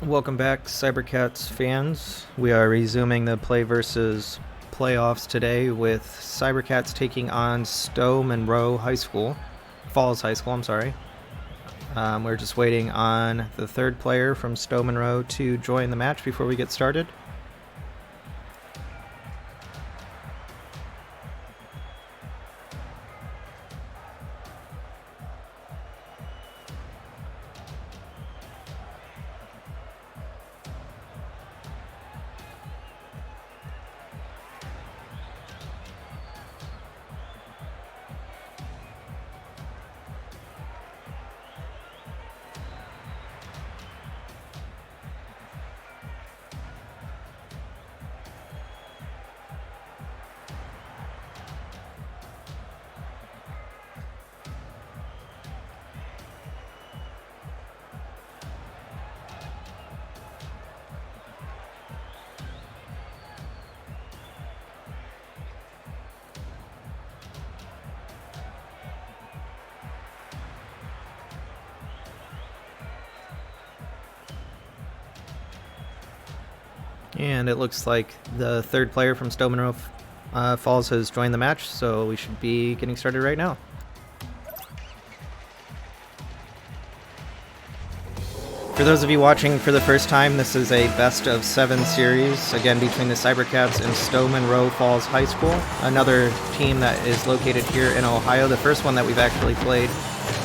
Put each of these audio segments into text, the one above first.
Welcome back, Cybercats fans. We are resuming the PlayVS playoffs today with Cybercats taking on Stow-Munroe High School. Falls High School, I'm sorry. We're just waiting on the third player from Stow-Munroe to join the match before we get started. And it looks like the third player from Stow-Munroe Falls has joined the match, so we should be getting started right now. For those of you watching for the first time, this is a best of 7 series, again between the Cybercats and Stow-Munroe Falls High School, another team that is located here in Ohio, the first one that we've actually played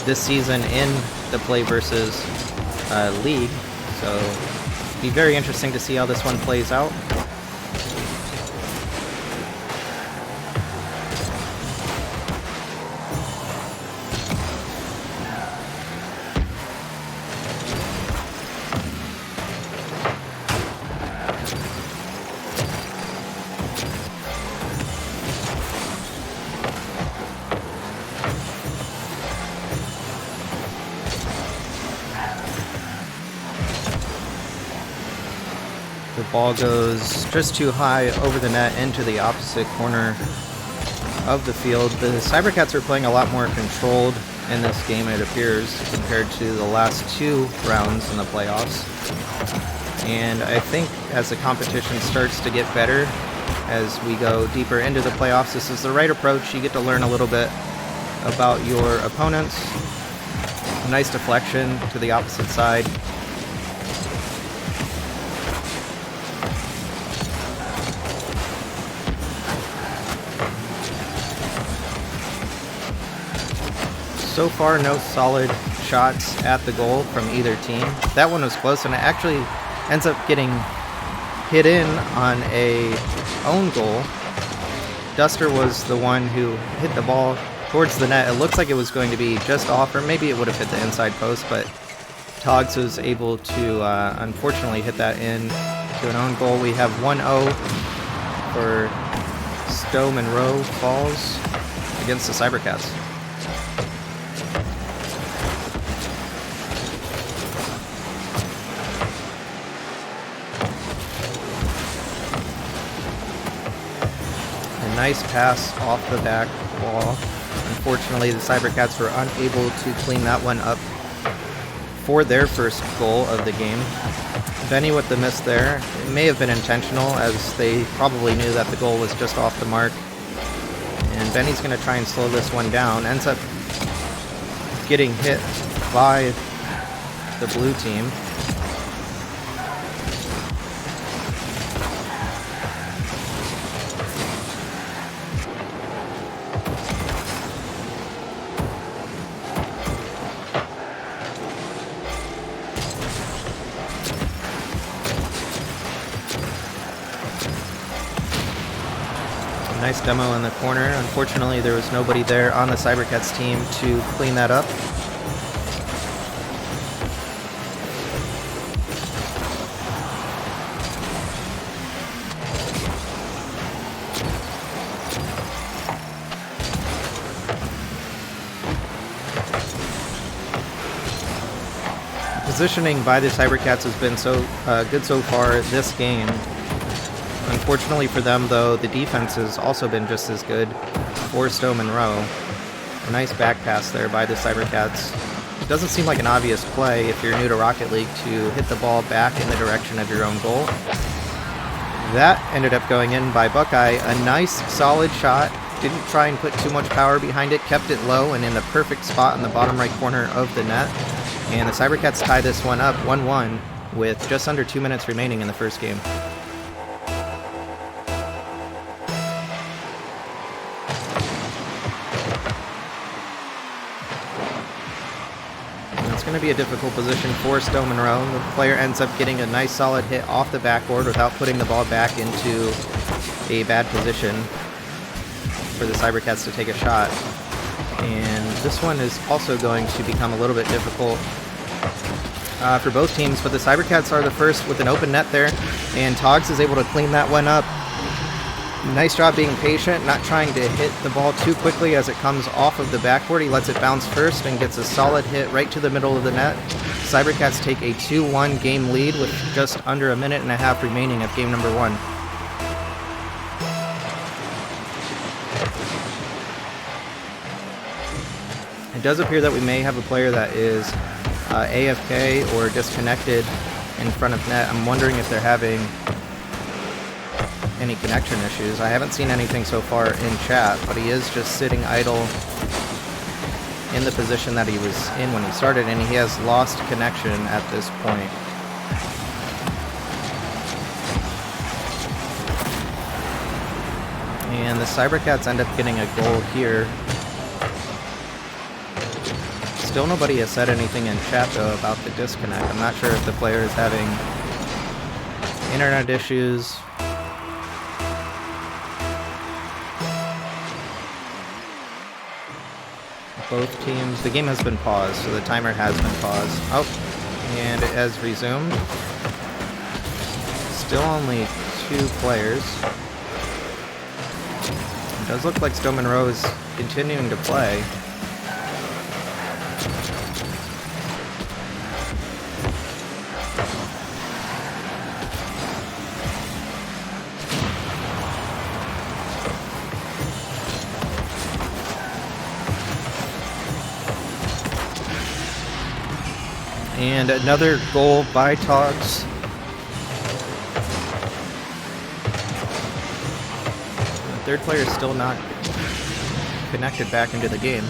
this season in the PlayVS League, so it'll be very interesting to see how this one plays out. The ball goes just too high over the net into the opposite corner of the field. The Cybercats are playing a lot more controlled in this game, it appears, compared to the last 2 rounds in the playoffs. And I think as the competition starts to get better, as we go deeper into the playoffs, this is the right approach. You get to learn a little bit about your opponents. A nice deflection to the opposite side. So far, no solid shots at the goal from either team. That one was close, and it actually ends up getting hit in on a own goal. Duster was the one who hit the ball towards the net. It looks like it was going to be just off, or maybe it would have hit the inside post, but Togs was able to unfortunately hit that in to an own goal. We have 1-0 for Stow-Munroe Falls against the Cybercats. Nice pass off the back wall. Unfortunately, the Cybercats were unable to clean that one up for their first goal of the game. Benny with the miss there. It may have been intentional, as they probably knew that the goal was just off the mark. And Benny's going to try and slow this one down. Ends up getting hit by the blue team. Nice demo in the corner. Unfortunately, there was nobody there on the Cybercats team to clean that up. Positioning by the Cybercats has been so good so far this game. Unfortunately for them, though, the defense has also been just as good for Stow-Munroe. A nice back pass there by the Cybercats. It doesn't seem like an obvious play if you're new to Rocket League to hit the ball back in the direction of your own goal. That ended up going in by Buckeye. A nice, solid shot. Didn't try and put too much power behind it. Kept it low and in the perfect spot in the bottom right corner of the net. And the Cybercats tie this one up 1-1 with just under 2 minutes remaining in the first game. It's going to be a difficult position for Stow-Munroe. The player ends up getting a nice solid hit off the backboard without putting the ball back into a bad position for the Cybercats to take a shot. And this one is also going to become a little bit difficult for both teams, but the Cybercats are the first with an open net there, and Togs is able to clean that one up. Nice job being patient, not trying to hit the ball too quickly as it comes off of the backboard. He lets it bounce first and gets a solid hit right to the middle of the net. Cybercats take a 2-1 game lead with just under a minute and a half remaining of game number 1. It does appear that we may have a player that is AFK or disconnected in front of net. I'm wondering if they're having any connection issues. I haven't seen anything so far in chat, but he is just sitting idle in the position that he was in when he started, and he has lost connection at this point. And the Cybercats end up getting a goal here. Still nobody has said anything in chat though about the disconnect. I'm not sure if the player is having internet issues. Both teams, the game has been paused, so the timer has been paused. Oh, and it has resumed. Still only 2 players. It does look like Stow-Munroe is continuing to play. And another goal by Togs. The third player is still not connected back into the game.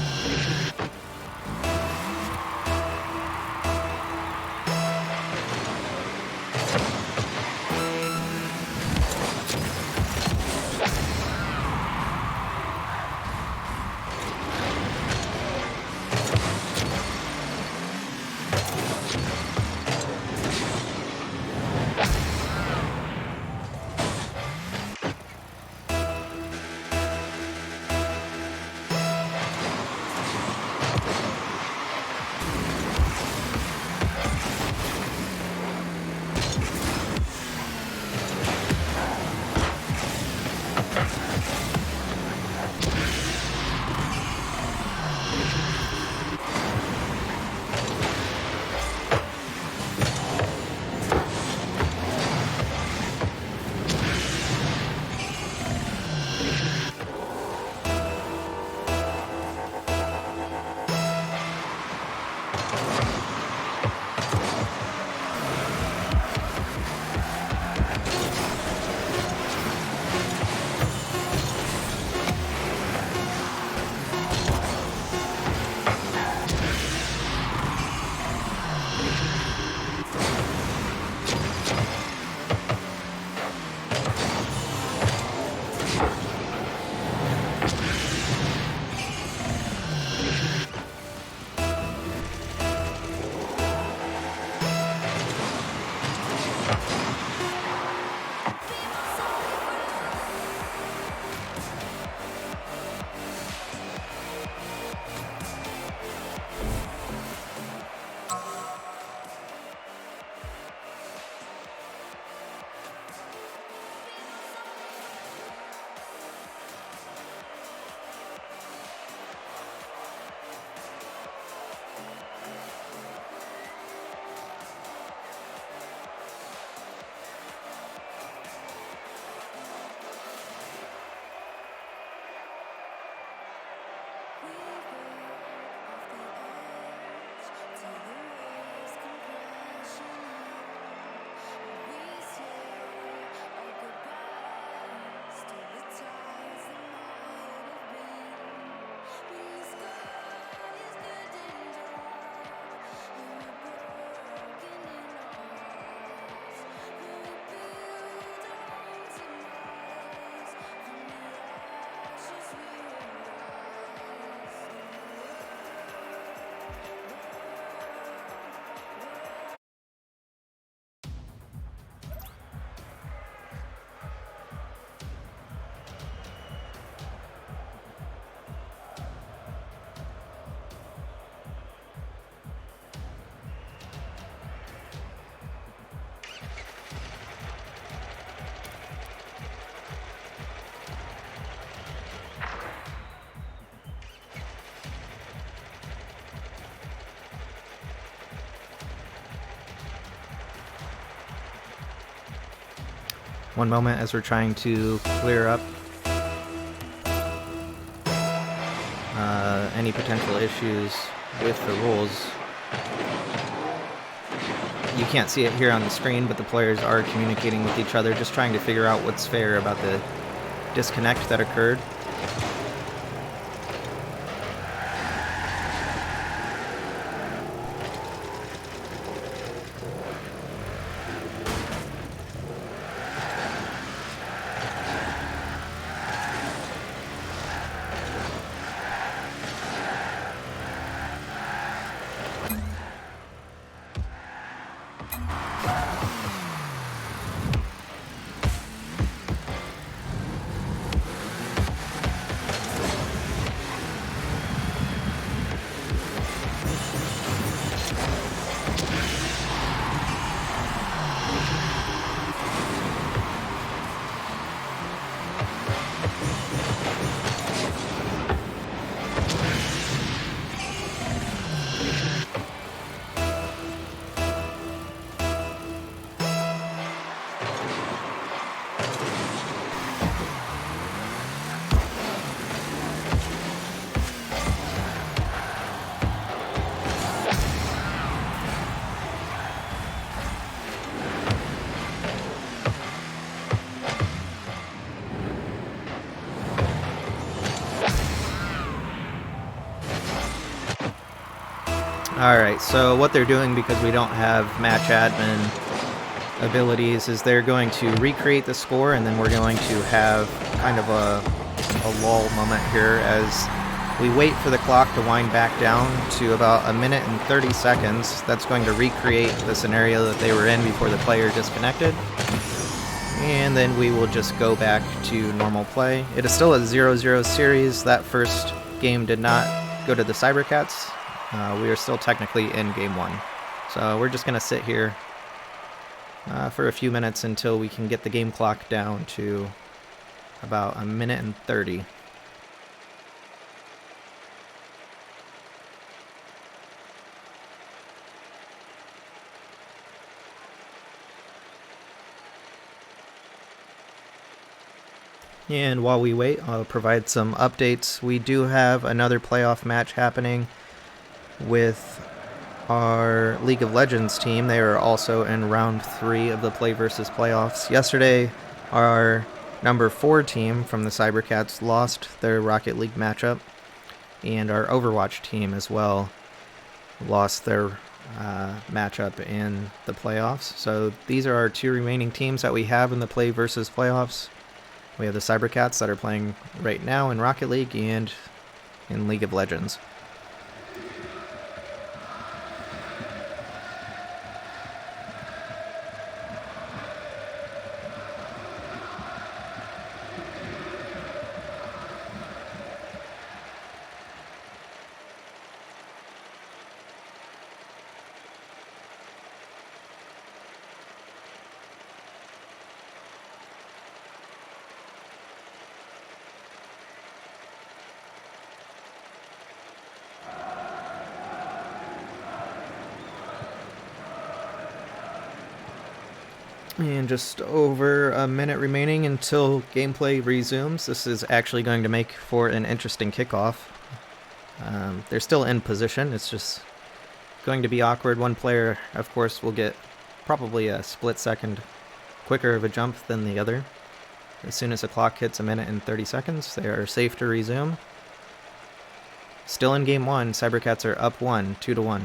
One moment as we're trying to clear up any potential issues with the rules. You can't see it here on the screen, but the players are communicating with each other, just trying to figure out what's fair about the disconnect that occurred. Alright, so what they're doing, because we don't have match admin abilities, is they're going to recreate the score, and then we're going to have kind of a lull moment here as we wait for the clock to wind back down to about 1 minute and 30 seconds. That's going to recreate the scenario that they were in before the player disconnected. And then we will just go back to normal play. It is still a 0-0 series. That first game did not go to the Cybercats. We are still technically in game 1. So we're just going to sit here for a few minutes until we can get the game clock down to about 1 minute and 30. And while we wait, I'll provide some updates. We do have another playoff match happening with our League of Legends team. They are also in round 3 of the PlayVS playoffs. Yesterday, our number 4 team from the Cybercats lost their Rocket League matchup, and our Overwatch team as well lost their matchup in the playoffs. So these are our 2 remaining teams that we have in the PlayVS playoffs. We have the Cybercats that are playing right now in Rocket League and in League of Legends. And just over a minute remaining until gameplay resumes. This is actually going to make for an interesting kickoff. They're still in position. It's just going to be awkward. One player, of course, will get probably a split second quicker of a jump than the other. As soon as the clock hits 1 minute and 30 seconds, they are safe to resume. Still in game 1, Cybercats are up 1, 2-1.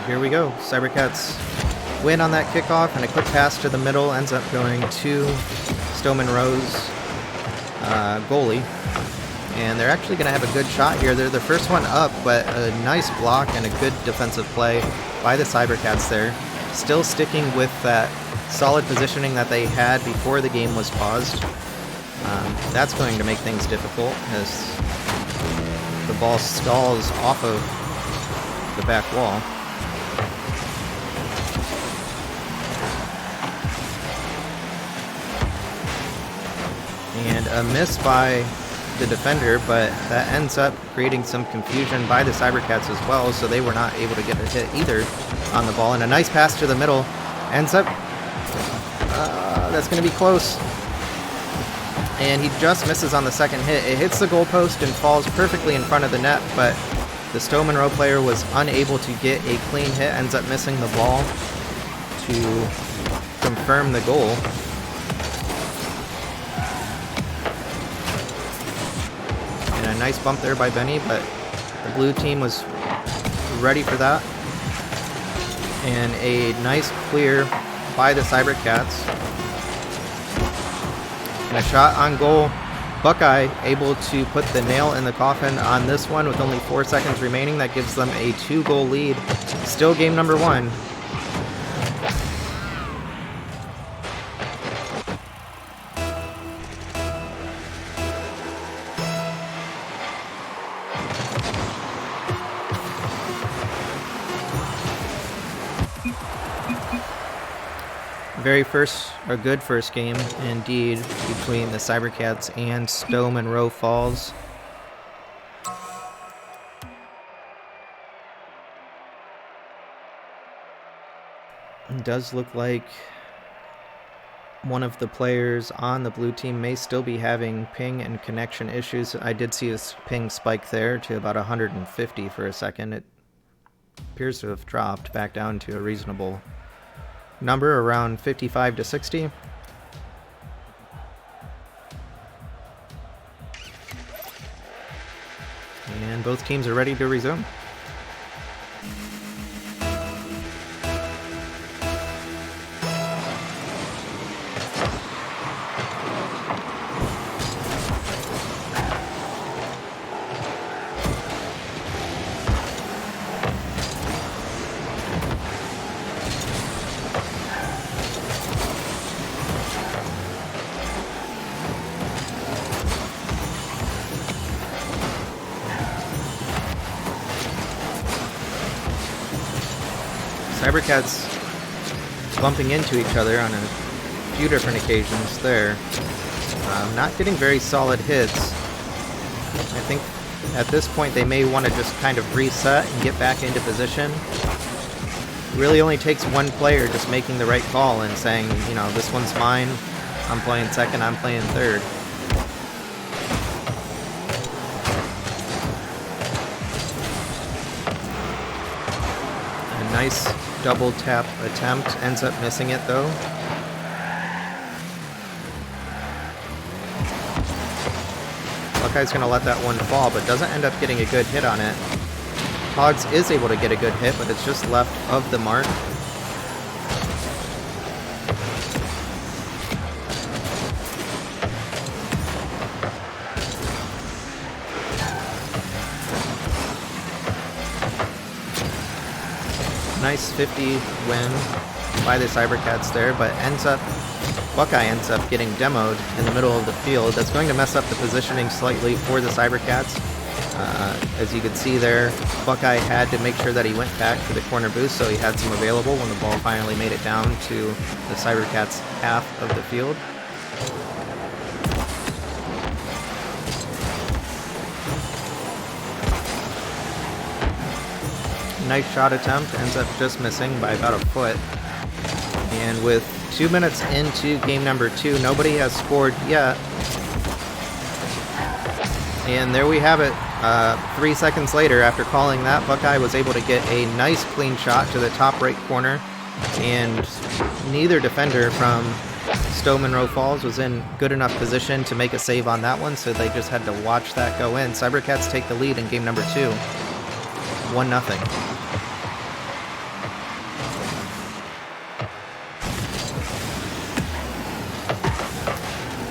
Here we go. Cybercats win on that kickoff, and a quick pass to the middle ends up going to Stow-Munroe's goalie. and they're actually going to have a good shot here. They're the first one up, but a nice block and a good defensive play by the Cybercats there. Still sticking with that solid positioning that they had before the game was paused. That's going to make things difficult as the ball stalls off of the back wall. And a miss by the defender, but that ends up creating some confusion by the Cybercats as well, so they were not able to get a hit either on the ball. And a nice pass to the middle ends up... that's going to be close. And he just misses on the second hit. It hits the goalpost and falls perfectly in front of the net, but the Stow-Munroe player was unable to get a clean hit, ends up missing the ball to confirm the goal. And a nice bump there by Benny, but the blue team was ready for that. And a nice clear by the Cybercats. And a shot on goal. Buckeye able to put the nail in the coffin on this one with only 4 seconds remaining. That gives them a 2-goal lead. Still game number 1. A good first game indeed between the Cybercats and Stow-Munroe Falls. It does look like one of the players on the blue team may still be having ping and connection issues. I did see his ping spike there to about 150 for a second. It appears to have dropped back down to a reasonable number, around 55 to 60. And both teams are ready to resume. Cybercats bumping into each other on a few different occasions there. Not getting very solid hits. I think at this point they may want to just kind of reset and get back into position. It really only takes one player just making the right call and saying, you know, this one's mine, I'm playing second, I'm playing third. A nice double tap attempt, ends up missing it though. Buckeye's gonna let that one fall, but doesn't end up getting a good hit on it. Hogs is able to get a good hit, but it's just left of the mark. Nice 50 win by the Cybercats there, but Buckeye ends up getting demoed in the middle of the field. That's going to mess up the positioning slightly for the Cybercats. As you can see there, Buckeye had to make sure that he went back to the corner boost, so he had some available when the ball finally made it down to the Cybercats' half of the field. Nice shot attempt, ends up just missing by about a foot. And with 2 minutes into game number 2, nobody has scored yet. And there we have it. 3 seconds later, after calling that, Buckeye was able to get a nice clean shot to the top right corner. And neither defender from Stow-Munroe Falls was in good enough position to make a save on that one, so they just had to watch that go in. Cybercats take the lead in game number 2. 1-0.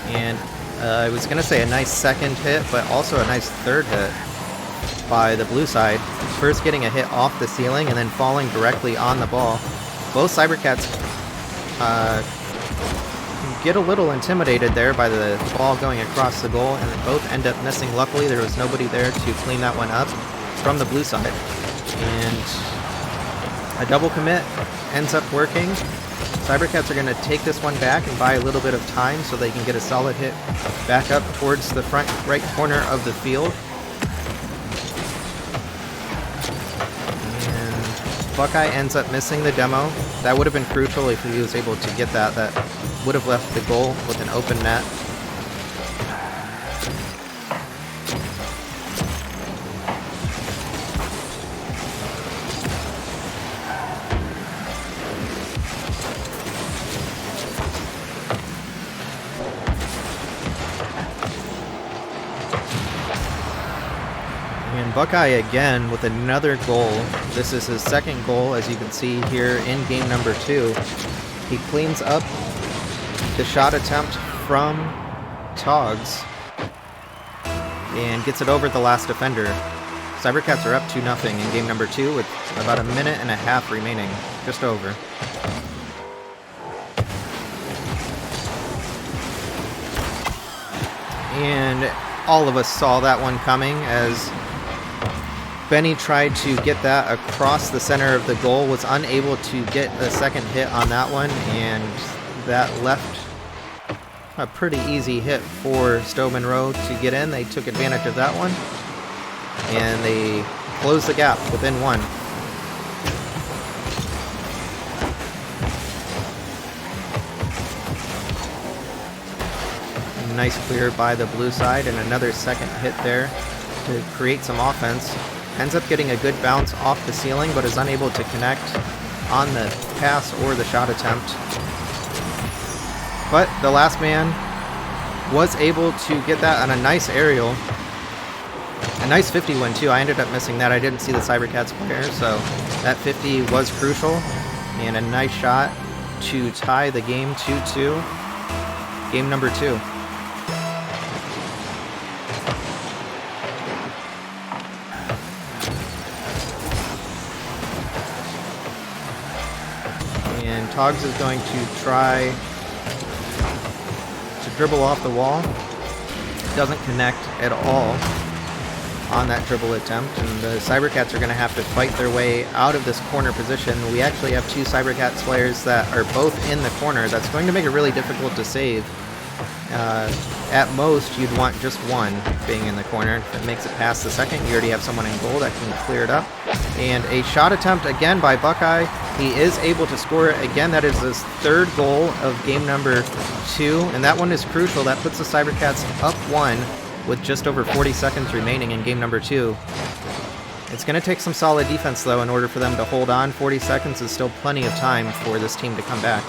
And I was going to say a nice second hit, but also a nice third hit by the blue side. First getting a hit off the ceiling and then falling directly on the ball. Both Cybercats get a little intimidated there by the ball going across the goal, and they both end up missing. Luckily, there was nobody there to clean that one up from the blue side. And a double commit ends up working. Cybercats are going to take this one back and buy a little bit of time so they can get a solid hit back up towards the front right corner of the field. And Buckeye ends up missing the demo. That would have been crucial if he was able to get that. That would have left the goal with an open net. And Buckeye again with another goal. This is his second goal, as you can see here in game number 2. He cleans up the shot attempt from Togs and gets it over the last defender. Cybercats are up 2-0 in game number 2 with about a minute and a half remaining, just over. And all of us saw that one coming as Benny tried to get that across the center of the goal, was unable to get a second hit on that one, and that left a pretty easy hit for Stow-Munroe to get in. They took advantage of that one, and they closed the gap within one. Nice clear by the blue side, and another second hit there to create some offense. Ends up getting a good bounce off the ceiling, but is unable to connect on the pass or the shot attempt. But the last man was able to get that on a nice aerial. A nice 50 win too. I ended up missing that. I didn't see the Cybercats player, so that 50 was crucial. And a nice shot to tie the game 2-2. Game number 2. And Togs is going to try to dribble off the wall. Doesn't connect at all on that dribble attempt, and the Cybercats are going to have to fight their way out of this corner position. We actually have two Cybercats players that are both in the corner. That's going to make it really difficult to save. At most, you'd want just one being in the corner. If it makes it past the second, you already have someone in goal that can clear it up. And a shot attempt again by Buckeye. He is able to score it again. That is his third goal of game number 2, and that one is crucial. That puts the Cybercats up 1 with just over 40 seconds remaining in game number 2. It's going to take some solid defense, though, in order for them to hold on. 40 seconds is still plenty of time for this team to come back.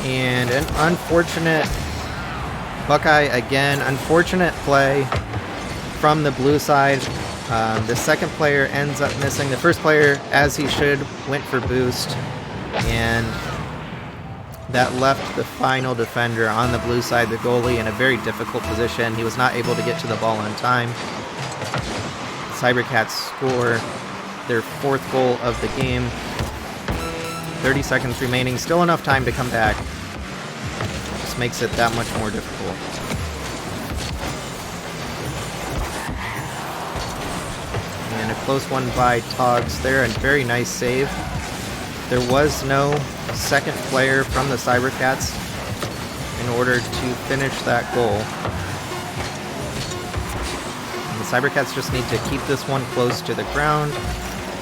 And an unfortunate Buckeye again. Unfortunate play from the blue side. The second player ends up missing. The first player, as he should, went for boost. And that left the final defender on the blue side, the goalie, in a very difficult position. He was not able to get to the ball in time. Cybercats score their 4th goal of the game. 30 seconds remaining. Still enough time to come back. Just makes it that much more difficult. And a close one by Togs there, and very nice save. There was no second player from the Cybercats in order to finish that goal. And the Cybercats just need to keep this one close to the ground.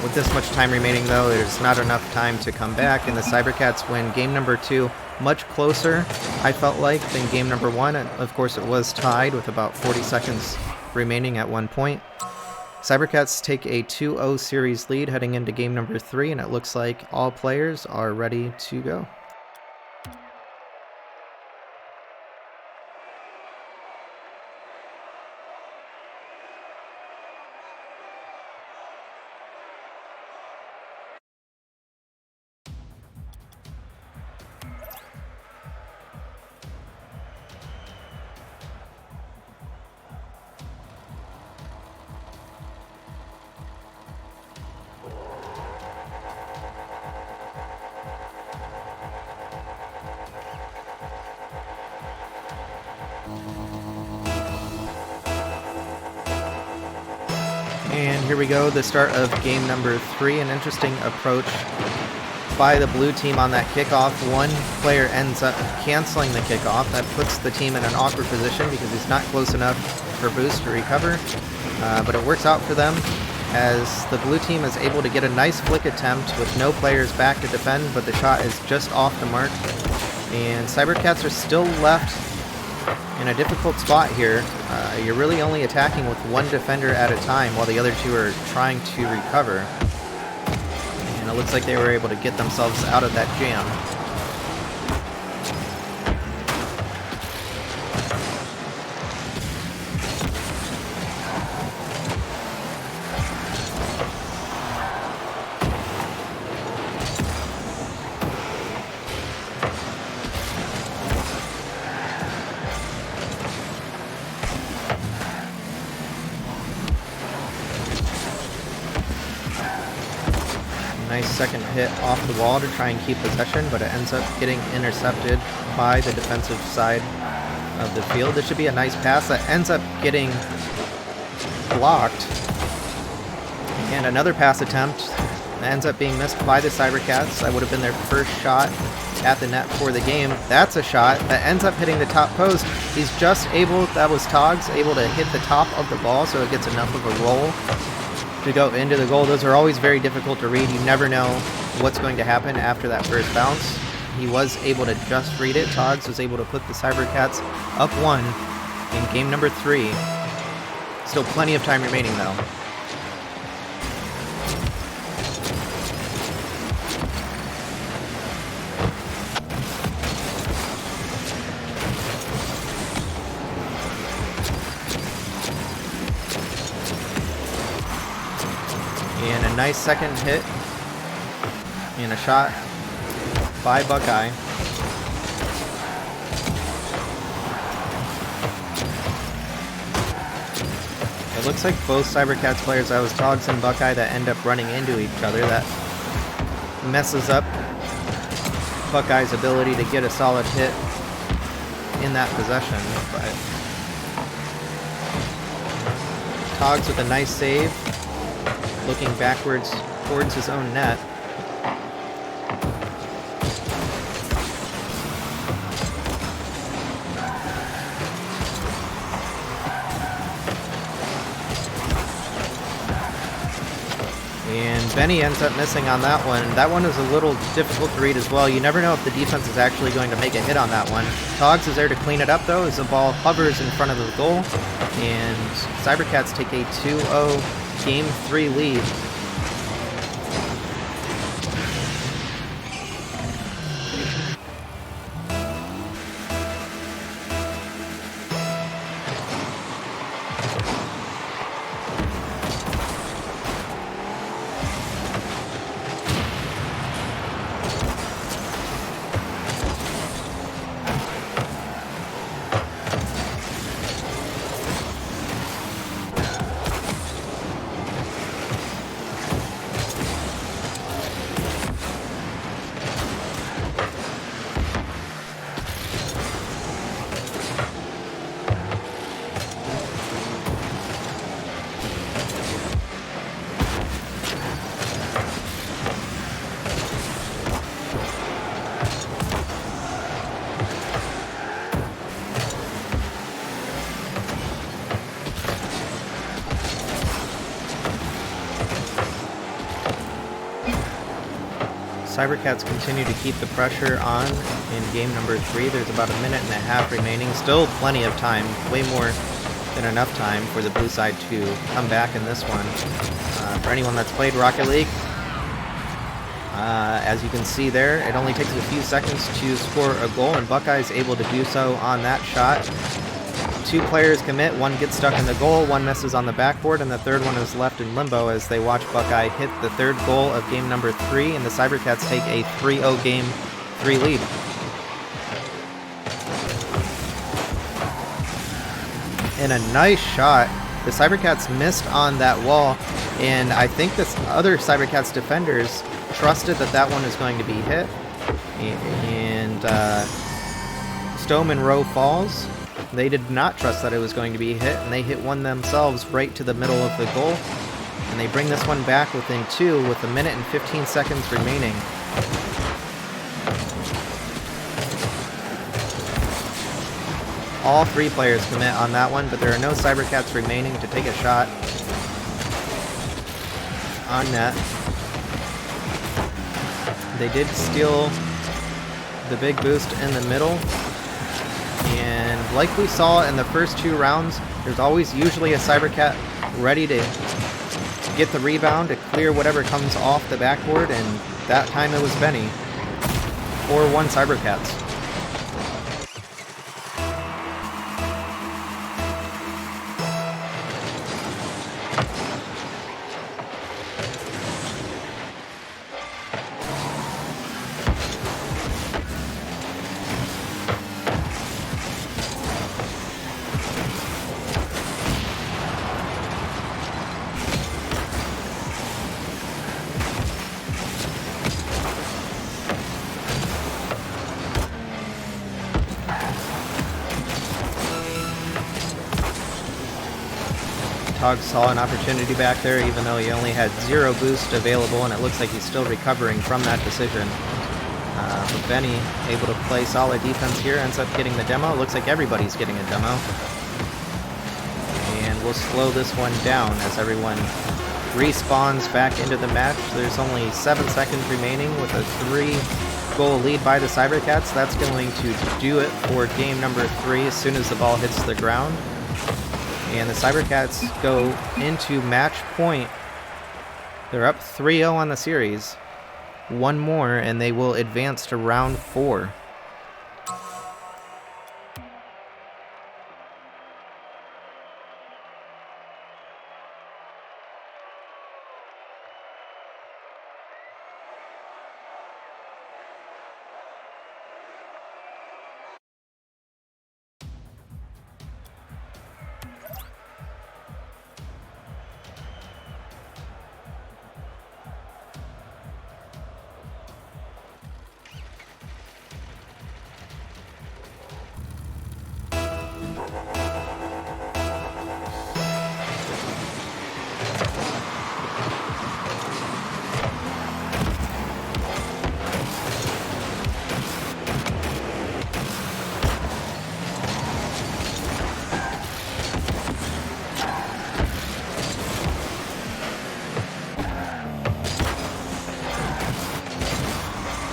With this much time remaining, though, there's not enough time to come back, and the Cybercats win game number 2 much closer, I felt like, than game number 1. And of course, it was tied with about 40 seconds remaining at one point. Cybercats take a 2-0 series lead heading into game number 3, and it looks like all players are ready to go. here we go, the start of game number 3. An interesting approach by the blue team on that kickoff. One player ends up canceling the kickoff. That puts the team in an awkward position because he's not close enough for Boost to recover. But it works out for them as the blue team is able to get a nice flick attempt with no players back to defend, but the shot is just off the mark. And Cybercats are still left in a difficult spot here. You're really only attacking with one defender at a time while the other two are trying to recover. And it looks like they were able to get themselves out of that jam. Nice second hit off the wall to try and keep possession, but it ends up getting intercepted by the defensive side of the field. This should be a nice pass that ends up getting blocked. And another pass attempt that ends up being missed by the Cybercats. That would have been their first shot at the net for the game. That's a shot that ends up hitting the top post. He's just able, that was Togs, able to hit the top of the ball so it gets enough of a roll to go into the goal. Those are always very difficult to read. You never know what's going to happen after that first bounce. He was able to just read it. Togs was able to put the Cybercats up 1 in game number 3. Still plenty of time remaining though. And a nice second hit and a shot by Buckeye. It looks like both Cybercats players, that was Togs and Buckeye, that end up running into each other. That messes up Buckeye's ability to get a solid hit in that possession. But Togs with a nice save, looking backwards towards his own net. And Benny ends up missing on that one. That one is a little difficult to read as well. You never know if the defense is actually going to make a hit on that one. Togs is there to clean it up though as the ball hovers in front of the goal. And Cybercats take a 2-0 Game 3 lead. Cybercats continue to keep the pressure on in game number 3. There's about a minute and a half remaining. Still plenty of time, way more than enough time for the blue side to come back in this one. For anyone that's played Rocket League, as you can see there, it only takes a few seconds to score a goal, and Buckeye's able to do so on that shot. 2 players commit, one gets stuck in the goal, one misses on the backboard, and the third one is left in limbo as they watch Buckeye hit the 3rd goal of game number 3, and the Cybercats take a 3-0 game 3 lead. And a nice shot. The Cybercats missed on that wall, and I think this other Cybercats defenders trusted that that one is going to be hit. And Stow-Munroe falls. They did not trust that it was going to be hit, and they hit one themselves right to the middle of the goal. And they bring this one back within 2 with 1 minute and 15 seconds remaining. All 3 players commit on that one, but there are no Cybercats remaining to take a shot on net. They did steal the big boost in the middle, and like we saw in the first 2 rounds, there's always usually a Cybercat ready to get the rebound to clear whatever comes off the backboard, and that time it was Benny. 4-1 Cybercats. Tog saw an opportunity back there, even though he only had 0 boost available, and it looks like he's still recovering from that decision. But Benny, able to play solid defense here, ends up getting the demo. It looks like everybody's getting a demo. And we'll slow this one down as everyone respawns back into the match. There's only 7 seconds remaining with a 3-goal lead by the Cybercats. That's going to do it for game number 3 as soon as the ball hits the ground. And the Cybercats go into match point. They're up 3-0 on the series. 1 more and they will advance to round 4.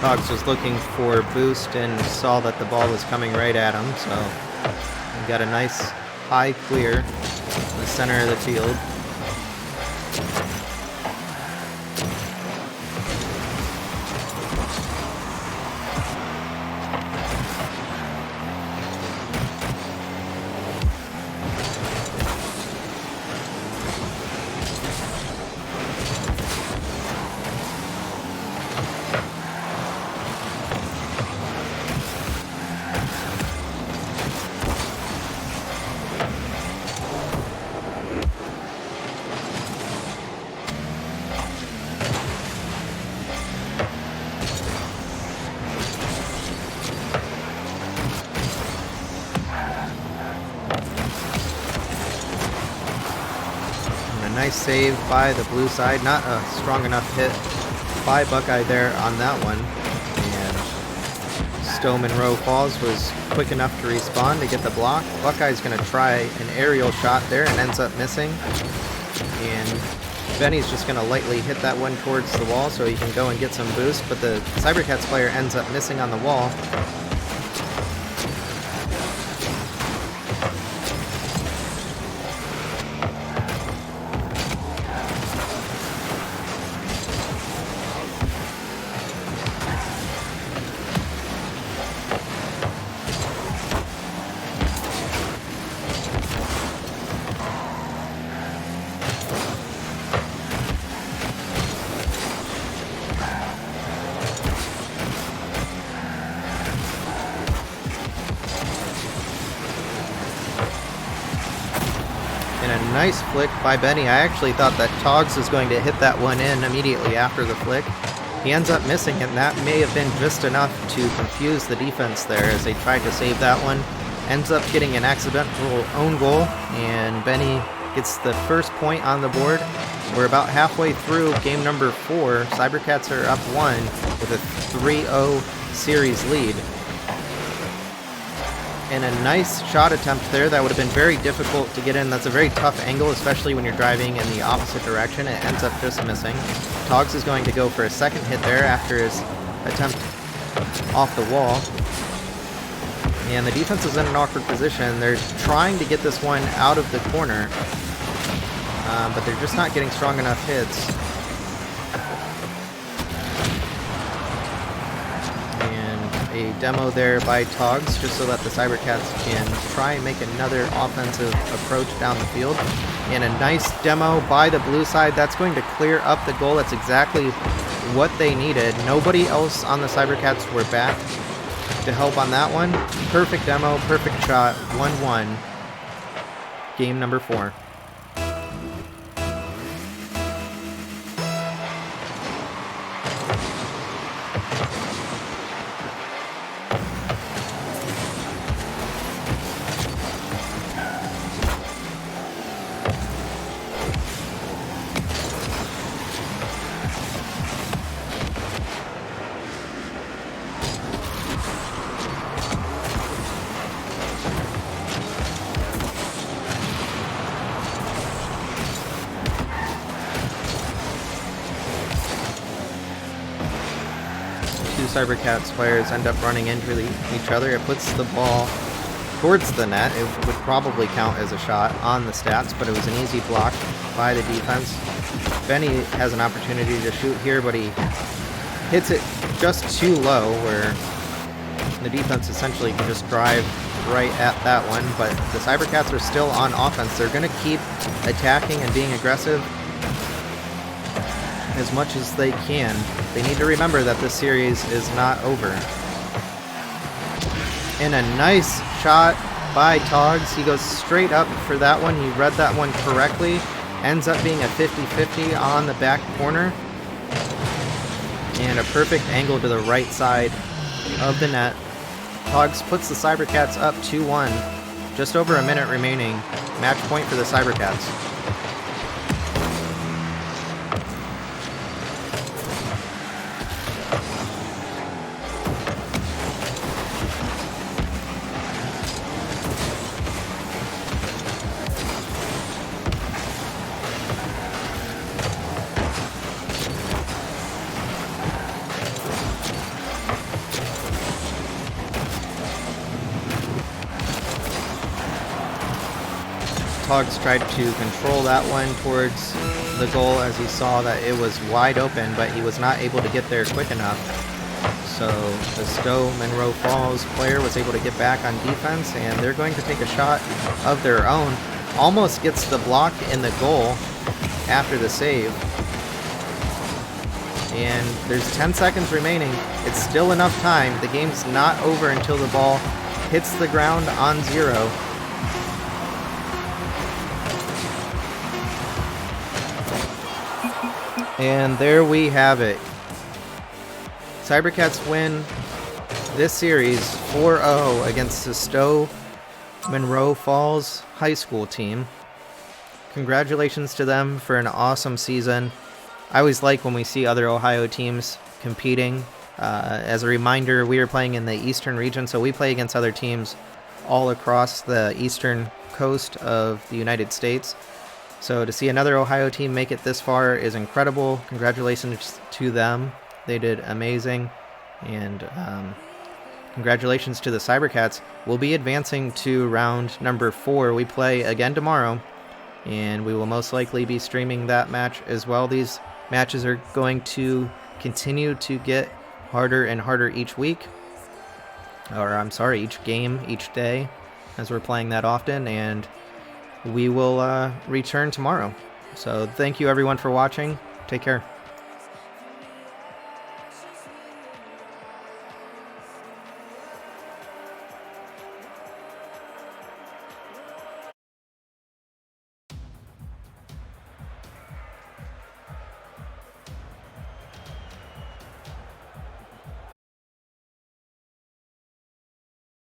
Hogs was looking for boost and saw that the ball was coming right at him, so he got a nice high clear in the center of the field. Nice save by the blue side. Not a strong enough hit by Buckeye there on that one. And Stow-Munroe Falls was quick enough to respawn to get the block. Buckeye's going to try an aerial shot there and ends up missing. And Benny's just going to lightly hit that one towards the wall so he can go and get some boost. But the Cybercats player ends up missing on the wall. Nice flick by Benny. I actually thought that Togs was going to hit that one in immediately after the flick. He ends up missing it, and that may have been just enough to confuse the defense there as they tried to save that one. Ends up getting an accidental own goal, and Benny gets the first point on the board. we're about halfway through game number 4. Cybercats are up 1 with a 3-0 series lead. And a nice shot attempt there that would have been very difficult to get in. That's a very tough angle, especially when you're driving in the opposite direction. It ends up just missing. Togs is going to go for a second hit there after his attempt off the wall. And the defense is in an awkward position. They're trying to get this one out of the corner, but they're just not getting strong enough hits. A demo there by Togs, just so that the Cybercats can try and make another offensive approach down the field. And a nice demo by the blue side. That's going to clear up the goal. That's exactly what they needed. Nobody else on the Cybercats were back to help on that one. Perfect demo, perfect shot, 1-1. Game number 4. Cybercats players end up running into each other. It puts the ball towards the net. It would probably count as a shot on the stats, but it was an easy block by the defense. Benny has an opportunity to shoot here, but he hits it just too low, where the defense essentially can just drive right at that one. But the Cybercats are still on offense. They're going to keep attacking and being aggressive as much as they can. They need to remember that this series is not over. And a nice shot by Togs. He goes straight up for that one. He read that one correctly. Ends up being a 50-50 on the back corner. And a perfect angle to the right side of the net. Togs puts the Cybercats up 2-1. Just over a minute remaining. Match point for the Cybercats. Togs tried to control that one towards the goal as he saw that it was wide open, but he was not able to get there quick enough. So the Stow-Munroe Falls player was able to get back on defense, and they're going to take a shot of their own. Almost gets the block in the goal after the save. And there's 10 seconds remaining. It's still enough time. The game's not over until the ball hits the ground on 0. And there we have it. Cybercats win this series 4-0 against the Stow-Munroe Falls High School team. Congratulations to them for an awesome season. I always like when we see other Ohio teams competing. As a reminder, we are playing in the Eastern region, so we play against other teams all across the eastern coast of the United States. So to see another Ohio team make it this far is incredible. Congratulations to them. They did amazing. And congratulations to the Cybercats. We'll be advancing to round number 4. We play again tomorrow, and we will most likely be streaming that match as well. These matches are going to continue to get harder and harder each week. Or I'm sorry, each game, each day, as we're playing that often. And we will return tomorrow. So thank you everyone for watching. Take care.